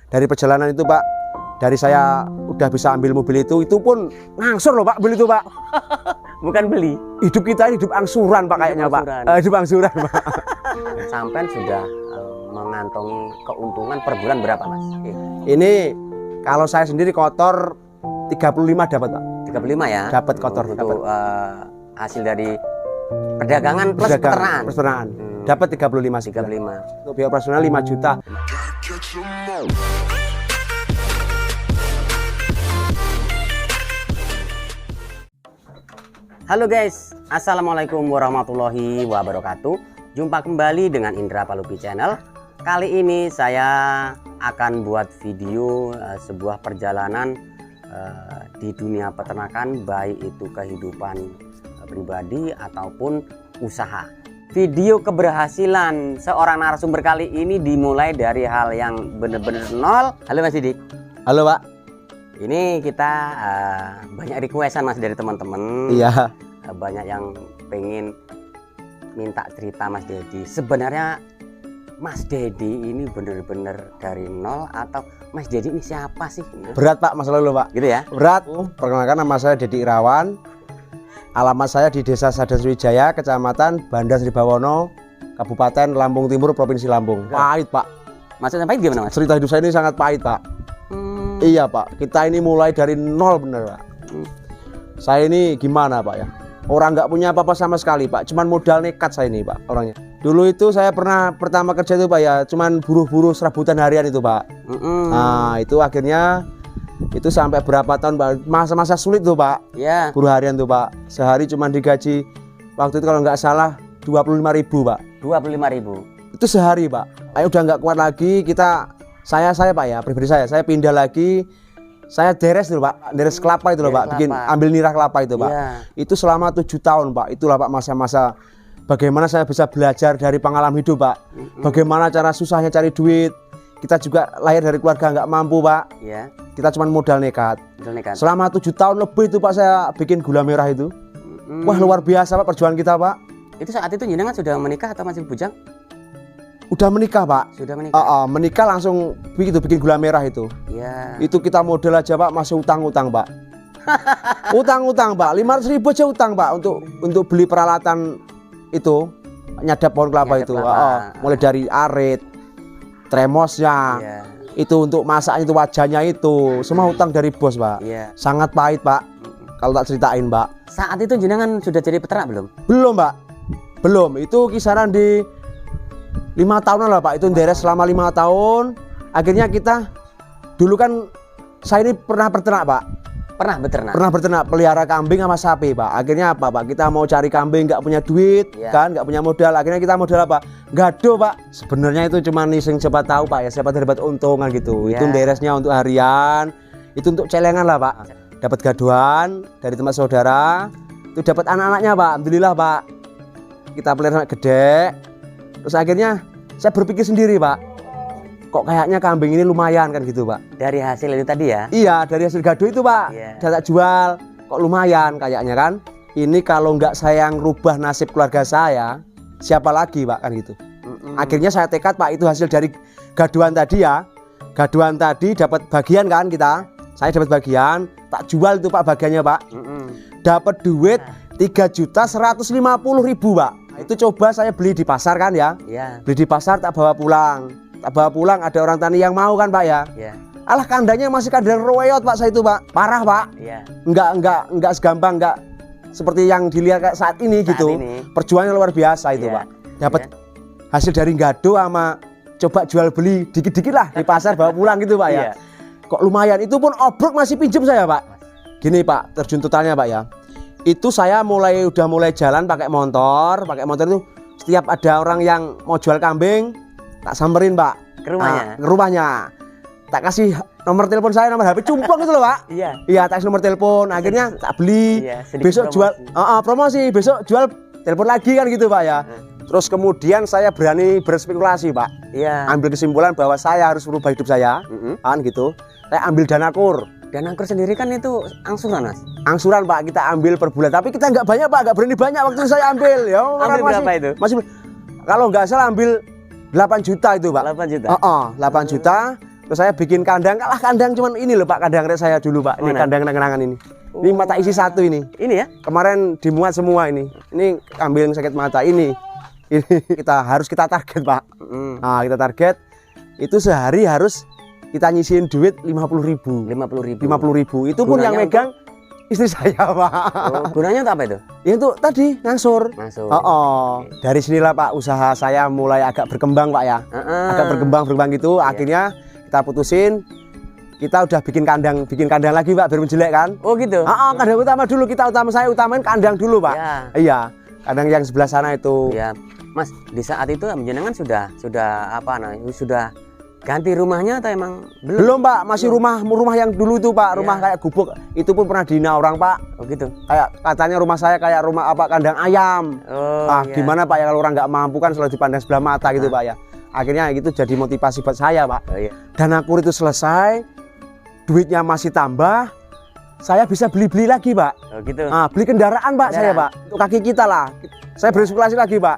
Dari perjalanan itu Pak, dari saya udah bisa ambil mobil itu pun ngangsur loh Pak, beli itu Pak. Bukan beli. Hidup kita hidup angsuran Pak kayaknya Pak. Hidup angsuran Pak. Sampai sudah mengantongi keuntungan per bulan berapa Mas? Ini kalau saya sendiri kotor 35 dapat Pak. 35 ya? Dapat kotor. Untuk hasil dari perdagangan plus peternakan. Peternakan. Dapat 35 sih. 35. Untuk biaya operasional 5 juta. Halo guys, assalamualaikum warahmatullahi wabarakatuh. Jumpa kembali dengan Indra Palupi Channel. Kali ini saya akan buat video sebuah perjalanan di dunia peternakan, baik itu kehidupan pribadi ataupun usaha. Video keberhasilan seorang narasumber kali ini dimulai dari hal yang benar-benar nol. Halo Mas Didik. Halo Pak. Ini kita banyak requestan Mas dari teman-teman. Iya. Banyak yang pengen minta cerita Mas Dedi. Sebenarnya Mas Dedi ini benar-benar dari nol atau Mas Dedi ini siapa sih? Berat Pak masalah lo Pak. Gitu ya? Berat. Perkenalkan, nama saya Dedi Irawan. Alamat saya di Desa Sadan Sriwijaya, Kecamatan Banda Sri Bawono, Kabupaten Lampung Timur, Provinsi Lampung. Pahit Pak. Maksudnya pahit gimana Mas? Cerita hidup saya ini sangat pahit Pak. Iya Pak, kita ini mulai dari nol bener Pak. Saya ini gimana Pak ya? Orang nggak punya apa-apa sama sekali Pak, cuman modal nekat saya ini Pak orangnya. Dulu itu saya pernah pertama kerja itu Pak ya, cuman buruh-buruh serabutan harian itu Pak. Nah itu akhirnya itu sampai berapa tahun Pak, masa-masa sulit tuh Pak. Iya. Buruh harian tuh Pak, sehari cuman digaji waktu itu kalau nggak salah 25.000 Pak. 25.000. Itu sehari Pak. Ayo udah nggak kuat lagi, saya Pak ya, pribadi saya pindah lagi. Saya deres dulu Pak, deres kelapa itu loh Pak, bikin ambil nirah kelapa itu Pak. Yeah. Itu selama 7 tahun Pak. Itulah Pak masa-masa bagaimana saya bisa belajar dari pengalaman hidup Pak. Bagaimana cara susahnya cari duit. Kita juga lahir dari keluarga nggak mampu Pak. Yeah. Kita cuma modal nekat. Nekat. Selama 7 tahun lebih itu Pak saya bikin gula merah itu. Wah luar biasa Pak perjuangan kita Pak. Itu saat itu jenengan sudah menikah atau masih bujang? Udah menikah Pak. Sudah menikah. Menikah langsung bikin gula merah itu. Ya. Itu kita modal aja Pak masih utang-utang Pak. Utang-utang Pak, 500.000 aja utang Pak untuk beli peralatan itu nyadap pohon kelapa itu. Mulai dari arit, tremosnya, itu untuk masaknya itu wajahnya itu semua utang dari bos Pak. Sangat pahit Pak. Kalau tak ceritain Pak. Saat itu jenengan sudah jadi peternak belum? Belum Pak. Belum. Itu kisaran di 5 tahunan lah Pak, itu deres selama 5 tahun. Akhirnya kita dulu kan saya ini pernah berternak Pak. Pernah beternak, pelihara kambing sama sapi Pak. Akhirnya apa Pak, kita mau cari kambing nggak punya duit kan, nggak punya modal. Akhirnya kita modal apa, gado Pak. Sebenarnya itu cuma nising, siapa tahu Pak ya, siapa dapat untungan gitu. Itu deresnya untuk harian, itu untuk celengan lah Pak. Dapat gaduan dari tempat saudara, itu dapat anak-anaknya Pak. Alhamdulillah Pak, kita pelihara gede. Terus akhirnya saya berpikir sendiri Pak, kok kayaknya kambing ini lumayan kan gitu Pak. Dari hasil itu tadi ya? Iya, dari hasil gado itu Pak. Saya tak jual, kok lumayan kayaknya kan. Ini kalau nggak saya ngerubah nasib keluarga saya, siapa lagi Pak kan gitu. Akhirnya saya tekad Pak, itu hasil dari gaduan tadi ya. Gaduan tadi dapat bagian kan kita. Saya dapat bagian, tak jual itu Pak bagiannya Pak. Dapat duit 3.150.000 Pak. Itu coba saya beli di pasar kan ya. Beli di pasar tak bawa pulang. Tak bawa pulang, ada orang tani yang mau kan Pak ya. Alah kandangnya masih kandang royot Pak saya itu Pak. Parah Pak. Enggak segampang, enggak seperti yang dilihat saat ini gitu. Perjuangannya luar biasa itu Pak. Dapat hasil dari gado sama coba jual beli dikit-dikit lah di pasar bawa pulang gitu Pak ya. Kok lumayan, itu pun obrok masih pinjem saya Pak. Gini Pak, terjun totalnya Pak ya. Itu saya udah mulai jalan pakai motor itu setiap ada orang yang mau jual kambing tak samperin Pak ke rumahnya. Ke rumahnya tak kasih nomor telepon saya, nomor HP cumplong gitu loh Pak. Iya tak kasih nomor telepon, akhirnya tak beli. Besok jual promosi, besok jual telepon lagi kan gitu Pak ya. Terus kemudian saya berani berspekulasi Pak. Ambil kesimpulan bahwa saya harus merubah hidup saya kan gitu. Saya ambil dana kur. Dana kur sendiri kan itu angsuran Mas? Angsuran Pak, kita ambil per bulan. Tapi kita nggak banyak Pak, nggak berani banyak waktu itu saya ambil. Ya, ambil berapa itu? Masih kalau nggak salah ambil 8 juta itu Pak. 8 juta? 8 juta. Terus saya bikin kandang, kalah kandang cuman ini loh Pak, kandang rek saya dulu Pak. Ini Mana? kandang kenangan ini. Ini mata isi satu ini. Ini ya? Kemarin dimuat semua ini. Ini ambil yang sakit mata ini. Ini harus kita target Pak. Nah, kita target itu sehari harus kita nyisihin duit 50.000. 50.000. Itu pun Gunanya yang megang istri saya Pak. Oh, gunanya untuk apa itu? Ya itu tadi ngangsur. Langsung. Dari sinilah Pak usaha saya mulai agak berkembang Pak ya. Agak berkembang gitu. Akhirnya kita putusin, kita udah bikin kandang lagi Pak biar menjelek kan. Oh gitu. Kandang utama dulu saya utamain kandang dulu Pak. Ya. Iya, kandang yang sebelah sana itu. Ya, Mas, di saat itu jenengan sudah apa namanya? Sudah ganti rumahnya atau emang belum? Belum Pak, masih rumah yang dulu itu Pak, rumah kayak gubuk. Itu pun pernah dihina orang Pak. Oh gitu. Kayak katanya rumah saya kayak rumah apa kandang ayam. Gimana Pak ya kalau orang nggak mampu kan selalu dipandang sebelah mata gitu Pak ya. Akhirnya itu jadi motivasi buat saya Pak. Dana kur itu selesai, duitnya masih tambah, saya bisa beli lagi Pak. Oh gitu. Beli kendaraan Pak saya Pak, untuk kaki kita lah. Saya bereksplorasi lagi Pak.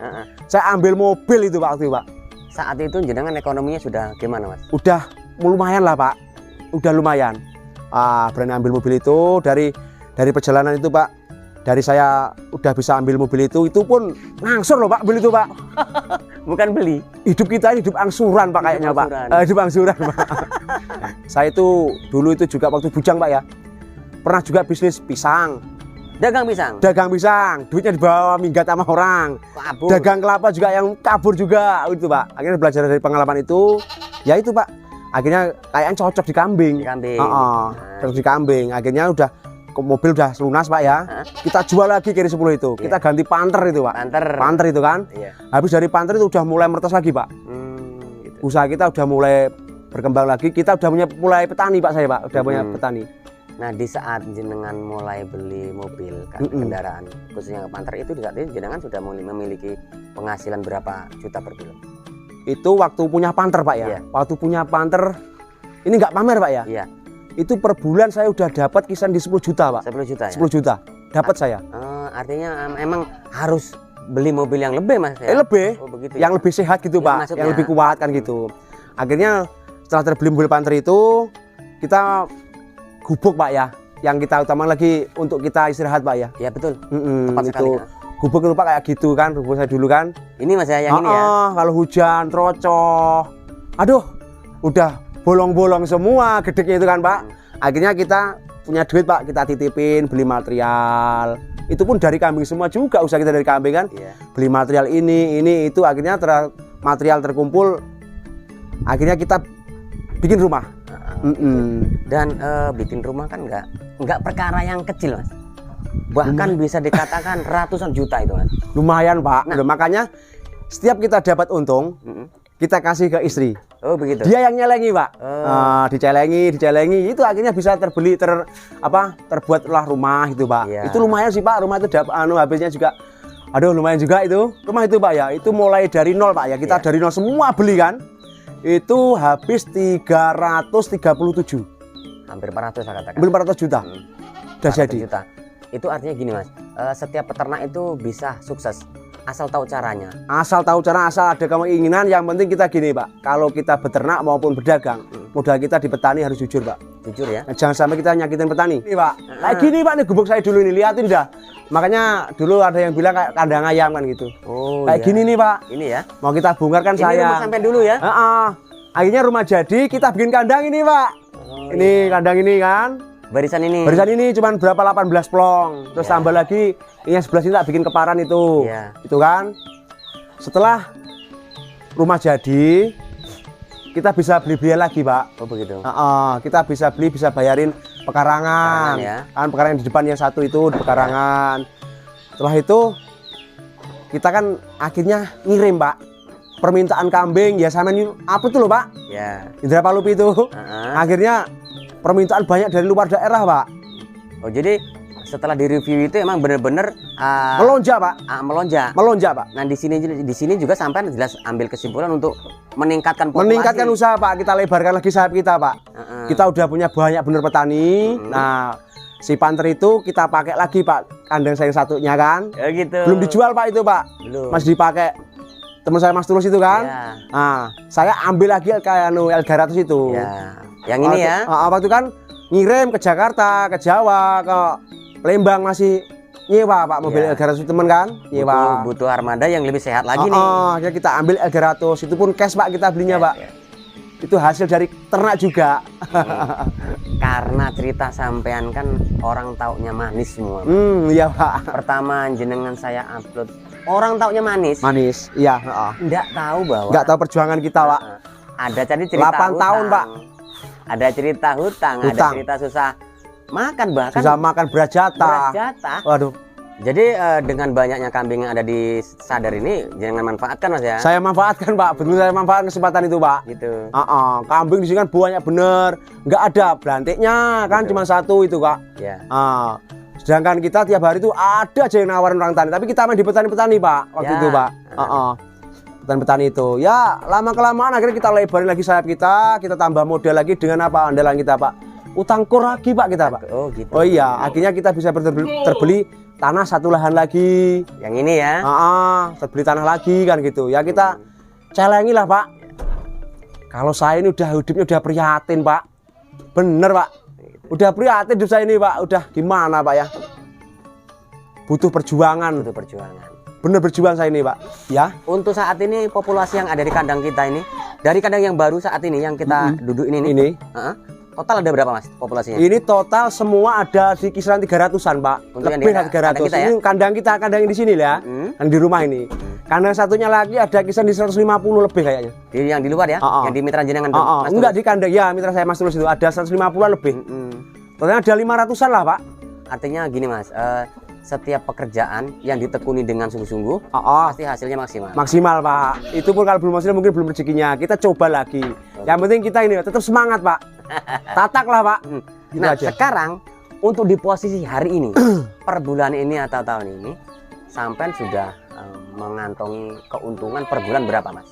Saya ambil mobil itu Pak waktu itu Pak. Saat itu jenengan ekonominya sudah gimana Mas? Udah lumayan lah Pak, udah lumayan. Berani ambil mobil itu dari perjalanan itu Pak. Dari saya udah bisa ambil mobil itu pun ngangsur loh Pak, beli itu Pak. Bukan beli. Hidup kita ini hidup angsuran Pak kayaknya Pak. Hidup angsuran Pak. Saya itu dulu itu juga waktu bujang Pak ya. Pernah juga bisnis pisang. Dagang pisang. Dagang pisang, duitnya dibawa minggat sama orang. Kabur. Dagang kelapa juga yang kabur juga itu Pak. Akhirnya belajar dari pengalaman itu, ya itu Pak. Akhirnya kayaknya cocok di kambing. Cocok di kambing. Akhirnya udah mobil udah lunas Pak ya. Kita jual lagi kiri 10 itu. Kita ganti panter itu Pak. Panter itu kan. Habis dari panter itu udah mulai mertes lagi Pak. Gitu. Usaha kita udah mulai berkembang lagi. Kita udah mulai petani Pak saya Pak. Udah punya petani. Nah di saat jenengan mulai beli mobil kendaraan khususnya panter itu di saat itu jenengan sudah memiliki penghasilan berapa juta per bulan? Itu waktu punya panter Pak ya. Waktu punya panter ini nggak pamer Pak ya. Itu per bulan saya udah dapat kisaran di 10 juta Pak. 10 juta ya? 10 juta dapat saya. Artinya emang harus beli mobil yang lebih Mas ya? Lebih. Oh, begitu, yang lebih sehat gitu Pak. Maksudnya, yang lebih kuat kan gitu. Akhirnya setelah terbeli mobil panter itu kita gubuk Pak ya. Yang kita utamakan lagi untuk kita istirahat Pak ya. Ya betul. Tepat sekali. Itu gubuk itu Pak kayak gitu kan. Gubuk saya dulu kan. Ini Mas ya yang ini ya. Kalau hujan trocoh. Aduh, udah bolong-bolong semua gedeknya itu kan Pak. Akhirnya kita punya duit Pak, kita titipin beli material. Itu pun dari kambing semua juga, usaha kita dari kambing kan. Beli material ini itu akhirnya material terkumpul. Akhirnya kita bikin rumah. Dan bikin rumah kan nggak perkara yang kecil Mas. Bahkan bisa dikatakan ratusan juta itu Mas. Lumayan Pak. Makanya setiap kita dapat untung, kita kasih ke istri. Oh begitu. Dia yang nyelengi Pak. Dicelengi itu akhirnya bisa terbuatlah rumah itu Pak. Itu lumayan sih Pak, rumah itu habisnya juga. Aduh lumayan juga itu. Rumah itu Pak ya, itu mulai dari nol Pak ya. Kita dari nol semua beli kan. Itu habis 337. Hampir 400 saya katakan. Hampir 400 juta. Udah jadi. Juta. Itu artinya gini Mas. Setiap peternak itu bisa sukses asal tahu caranya. Asal tahu cara, asal ada keinginan. Yang penting kita gini Pak, kalau kita beternak maupun berdagang, modal kita di petani harus jujur Pak. Jujur ya. Jangan sampai kita nyakitin petani. Ini Pak, kayak gini Pak, nih gubuk saya dulu ini, liatin dah. Makanya dulu ada yang bilang kayak kandang ayam kan gitu. Kayak gini nih Pak. Ini ya. Mau kita bongkar kan saya. Ini rumah sampai dulu ya. Akhirnya rumah jadi, kita bikin kandang ini Pak. Ini kandang ini kan. Barisan ini cuman berapa 18 plong. Terus tambah lagi ini yang sebelah sini tak bikin keparan itu. Itu kan. Setelah rumah jadi, kita bisa beli lagi Pak. Oh begitu. Kita bisa bayarin pekarangan. Kan pekarangan di depan yang satu itu di pekarangan. Setelah itu kita kan akhirnya ngirim Pak. Permintaan kambing ya sama ini apa tuh loh Pak? Indra Palupi itu. Akhirnya permintaan banyak dari luar daerah Pak. Oh jadi setelah direview itu emang bener-bener melonjak Pak. Melonjak Pak. Nah di sini juga sampai jelas ambil kesimpulan untuk meningkatkan populasi. Meningkatkan usaha Pak. Kita lebarkan lagi sayap kita Pak. Kita udah punya banyak bener petani. Nah si panter itu kita pakai lagi Pak. Kandang saya yang satunya kan. Gitu. Belum dijual Pak itu Pak. Belum. Masih dipakai. teman saya Mas Tulus itu kan. Ya. Nah, saya ambil lagi kayak L300 itu. Ya. Yang ini ya. Waktu itu kan ngirim ke Jakarta, ke Jawa, ke Lembang masih nyewa Pak mobil Ya. L300 teman kan, nyewa. Butuh armada yang lebih sehat lagi nih. Akhirnya kita ambil L300, itu pun cash Pak kita belinya Pak. Ya. Itu hasil dari ternak juga. Karena cerita sampean kan orang taunya manis semua. Iya Pak. Pertama jenengan saya upload, orang taunya manis. Manis, iya. Nggak tahu bahwa. Nggak tahu perjuangan kita Pak. Ada tadi cerita 8 tahun Pak. Ada cerita hutang, ada cerita susah makan bahkan. Susah makan beras jatah. Waduh. Jadi dengan banyaknya kambing yang ada di Sadar ini jangan manfaatkan Mas ya. Saya manfaatkan Pak, betul saya manfaatkan kesempatan itu Pak. Gitu. Kambing di sini kan banyak bener, nggak ada belantiknya kan, cuma satu itu Kak. Ya. Sedangkan kita tiap hari itu ada aja yang nawarin orang tani, tapi kita main di petani-petani Pak waktu itu Pak. Petani-petani itu, ya lama kelamaan akhirnya kita lebarin lagi sayap kita tambah modal lagi dengan apa andalan kita Pak, utang kur lagi Pak kita Pak. Oh gitu. Oh iya, akhirnya kita bisa terbeli tanah satu lahan lagi. Yang ini ya. Terbeli tanah lagi kan gitu. Ya kita celengi lah Pak. Kalau saya ini udah hidupnya udah prihatin Pak. Bener Pak. Udah prihatin hidup saya ini Pak. Udah gimana Pak ya? Butuh perjuangan. Butuh perjuangan. Bener berjuang saya ini Pak. Ya. Untuk saat ini populasi yang ada di kandang kita ini, dari kandang yang baru saat ini yang kita duduk ini nih. Total ada berapa Mas populasinya? Ini total semua ada di kisaran 300-an Pak. Untuk lebih dari 300. kita, ya? Ini kandang kita, kandang yang di sini ya. Yang di rumah ini. Kandang satunya lagi ada kisaran di 150 lebih kayaknya. Yang di luar ya? Yang di mitra jenengan Mas enggak di kandang ya, mitra saya Mas Tulus itu ada 150-an lebih. Totalnya ada 500-an lah Pak. Artinya gini Mas, setiap pekerjaan yang ditekuni dengan sungguh-sungguh pasti hasilnya maksimal. Maksimal Pak. Itu pun kalau belum maksimal mungkin belum rezekinya. Kita coba lagi. Yang penting kita ini tetap semangat Pak. Tatak lah Pak. Gitu nah aja. Sekarang untuk di posisi hari ini per bulan ini atau tahun ini sampai sudah mengantongi keuntungan per bulan berapa Mas?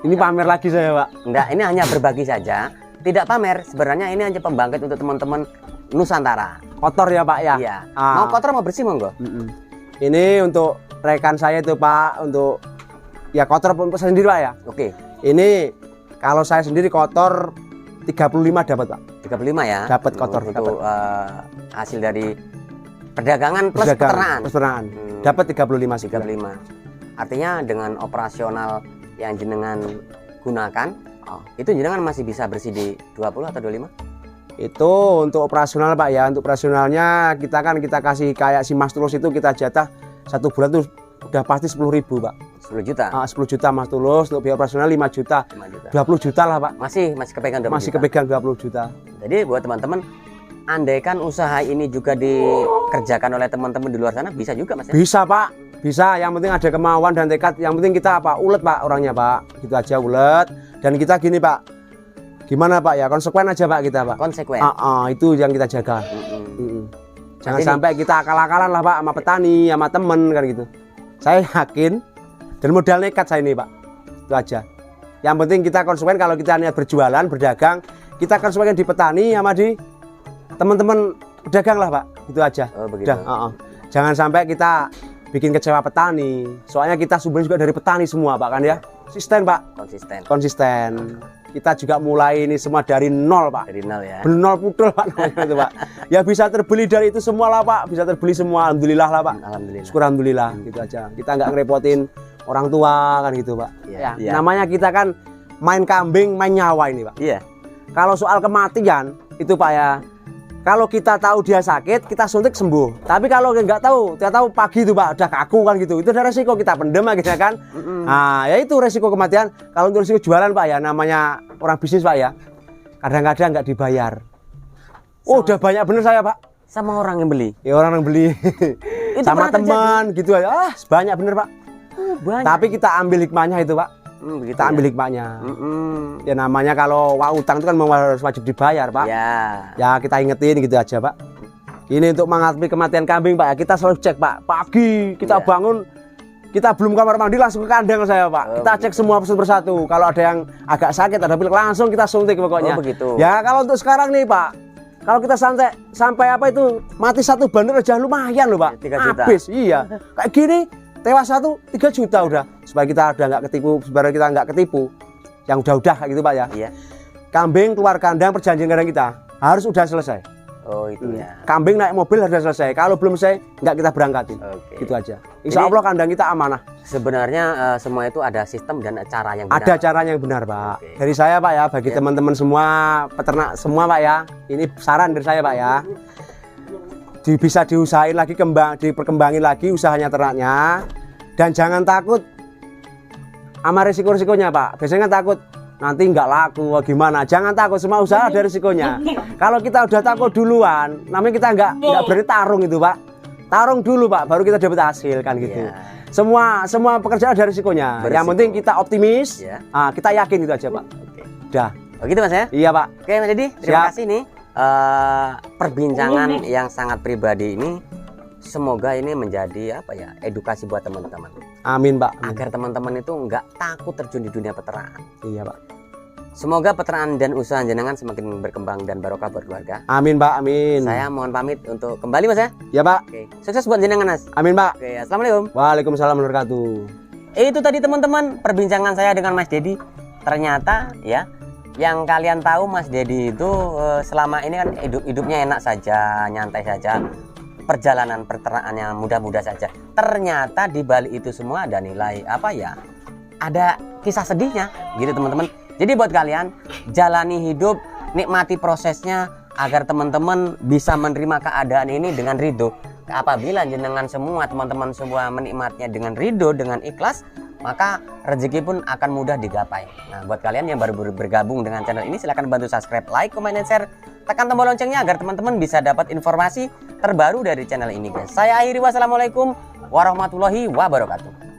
Ini pamer lagi saya Pak. Enggak, ini hanya berbagi saja. Tidak pamer, sebenarnya ini hanya pembangkit untuk teman-teman Nusantara. Kotor ya Pak ya? Iya. Mau kotor mau bersih monggo. Ini untuk rekan saya itu Pak, untuk ya kotor pun sendiri Pak ya. Oke. Ini kalau saya sendiri kotor 35 dapat Pak. 35 ya. Dapat kotor. Untuk hasil dari perdagangan plus peternakan. Dapat 35 sih. 35. Artinya dengan operasional yang jenengan gunakan, itu jenengan masih bisa bersih di 20 atau 25? Itu untuk operasional Pak ya. Untuk operasionalnya kita kasih kayak si Mas Tulus itu kita jatah satu bulan tuh udah pasti 10.000 Pak. 10 juta. 10 juta Mas Tulus, untuk biaya operasional 5 juta. 20 juta lah Pak. Masih kepegang 20 masih juta. kepegang 20 juta. Jadi buat teman-teman, andaikan usaha ini juga dikerjakan oleh teman-teman di luar sana bisa juga Mas ya? Bisa Pak. Bisa, yang penting ada kemauan dan tekad. Yang penting kita apa? Ulet Pak orangnya Pak. Gitu aja ulet. Dan kita gini Pak. Gimana Pak ya? Konsekuen aja Pak kita Pak. Konsekuen. Itu yang kita jaga. Jangan sampai kita akal-akalan lah Pak sama petani, sama temen kan gitu. Saya yakin dan modal nekat saya ini Pak. Itu aja. Yang penting kita konsekuen kalau kita niat berjualan, berdagang, kita konsekuen di petani sama di teman-teman pedagang lah Pak. Itu aja. Oh, begitu. Udah, jangan sampai kita bikin kecewa petani. Soalnya kita sumbernya juga dari petani semua Pak kan ya. Konsisten Pak. Konsisten. Kita juga mulai ini semua dari nol Pak. Dari nol ya. Nol pudel Pak itu Pak. Ya bisa terbeli dari itu semua lah Pak. Bisa terbeli semua. Alhamdulillah lah Pak. Alhamdulillah. Syukur alhamdulillah gitu aja. Kita nggak ngerepotin orang tua kan gitu Pak. Ya. Namanya kita kan main kambing, main nyawa ini Pak. Iya. Kalau soal kematian itu Pak ya. Kalau kita tahu dia sakit, kita suntik sembuh. Tapi kalau nggak tahu, kita tahu pagi itu Pak, udah kaku kan gitu. Itu ada resiko kita pendem akhirnya kan. Nah, ya itu resiko kematian. Kalau untuk resiko jualan Pak ya, namanya orang bisnis Pak ya. Kadang-kadang nggak dibayar. Udah banyak bener saya Pak. Sama orang yang beli. Ya orang yang beli. Sama teman gitu aja. Banyak bener Pak. Banyak. Tapi kita ambil hikmahnya itu Pak. Kita ambil hikmahnya. Ya namanya kalau utang itu kan harus wajib dibayar Pak. Ya kita ingetin gitu aja Pak. Ini untuk menghadapi kematian kambing Pak ya, kita selalu cek Pak. Pagi kita bangun, kita belum kamar mandi langsung ke kandang saya Pak. Kita cek semua persatu. Kalau ada yang agak sakit, ada pilek langsung kita suntik pokoknya. Begitu. Ya kalau untuk sekarang nih Pak, kalau kita sampai apa itu mati satu bandar aja lumayan loh Pak. 3 juta. Habis, iya. Kayak gini tewas satu 3 juta udah, supaya kita udah nggak ketipu, supaya kita nggak ketipu yang udah kayak gitu Pak ya. Iya. Kambing keluar kandang, perjanjian kandang kita harus udah selesai. Oh itu ya. Kambing naik mobil harus selesai. Kalau belum selesai nggak kita berangkatin. Oke. Gitu aja. Insya Allah kandang kita amanah. Sebenarnya semua itu ada sistem dan cara yang benar. Ada caranya yang benar Pak. Oke. Dari saya Pak ya, bagi Ya. teman-teman semua peternak semua Pak ya. Ini saran dari saya Pak ya. Bisa diusahain lagi, diperkembangin lagi usahanya ternaknya. Dan jangan takut sama risiko-risikonya Pak. Biasanya kan takut nanti nggak laku gimana. Jangan takut, semua usaha ada risikonya. Kalau kita udah takut duluan, namanya kita nggak berani tarung itu Pak. Tarung dulu Pak, baru kita dapat hasil kan gitu. Iya. Semua pekerjaan ada risikonya. Berisiko. Yang penting kita optimis, Iya. kita yakin itu aja Pak. Oke. Udah. Oh gitu Mas ya? Iya Pak. Oke Mas Dedi, terima Siap. kasih nih perbincangan yang sangat pribadi ini. Semoga ini menjadi apa ya, edukasi buat teman-teman. Amin Pak. Amin. Agar teman-teman itu nggak takut terjun di dunia peternakan. Iya Pak. Semoga peternakan dan usaha jenengan semakin berkembang dan barokah buat keluarga. Amin Pak. Amin. Saya mohon pamit untuk kembali Mas ya. Ya Pak. Oke, sukses buat jenengan Mas. Amin Pak. Oke, assalamualaikum. Waalaikumsalam warahmatullahi wabarakatuh. Itu tadi teman-teman perbincangan saya dengan Mas Dedi. Ternyata ya, yang kalian tahu Mas Dedi itu selama ini kan hidupnya enak saja, nyantai saja. Perjalanan peternakannya mudah-mudah saja. Ternyata di balik itu semua ada nilai apa ya? Ada kisah sedihnya, gitu teman-teman. Jadi buat kalian, jalani hidup, nikmati prosesnya agar teman-teman bisa menerima keadaan ini dengan ridho. Apabila jenengan semua, teman-teman semua menikmatinya dengan ridho, dengan ikhlas, maka rezeki pun akan mudah digapai. Nah, buat kalian yang baru bergabung dengan channel ini, silahkan bantu subscribe, like, comment, dan share. Tekan tombol loncengnya agar teman-teman bisa dapat informasi terbaru dari channel ini guys. Saya akhiri, wassalamualaikum warahmatullahi wabarakatuh.